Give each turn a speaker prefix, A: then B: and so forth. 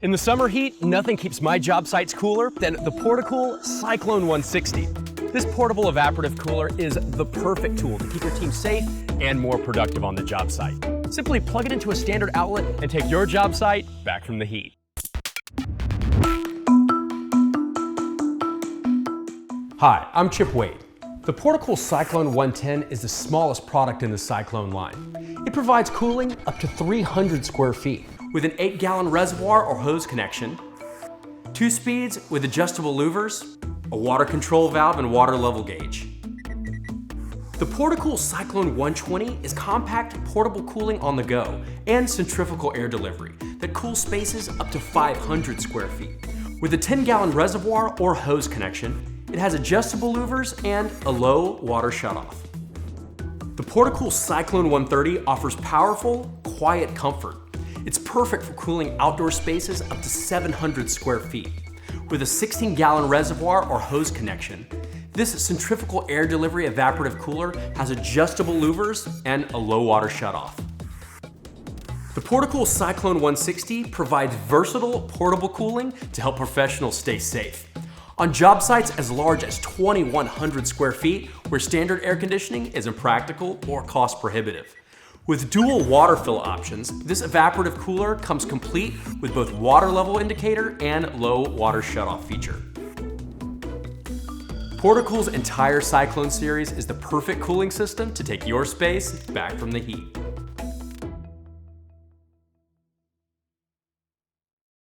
A: In the summer heat, nothing keeps my job sites cooler than the Portacool Cyclone 160. This portable evaporative cooler is the perfect tool to keep your team safe and more productive on the job site. Simply plug it into a standard outlet and take your job site back from the heat. Hi, I'm Chip Wade. The Portacool Cyclone 110 is the smallest product in the Cyclone line. It provides cooling up to 300 square feet with an 8-gallon reservoir or hose connection, 2 speeds with adjustable louvers, a water control valve and water level gauge. The Portacool Cyclone 120 is compact portable cooling on the go and centrifugal air delivery that cools spaces up to 500 square feet. With a 10-gallon reservoir or hose connection, it has adjustable louvers and a low water shutoff. The Portacool Cyclone 130 offers powerful, quiet comfort. It's perfect for cooling outdoor spaces up to 700 square feet. With a 16-gallon reservoir or hose connection, this centrifugal air delivery evaporative cooler has adjustable louvers and a low water shutoff. The Portacool Cyclone 160 provides versatile portable cooling to help professionals stay safe. On job sites as large as 2,100 square feet, where standard air conditioning is impractical or cost prohibitive. With dual water fill options, this evaporative cooler comes complete with both water level indicator and low water shutoff feature. Portacool's entire Cyclone series is the perfect cooling system to take your space back from the heat.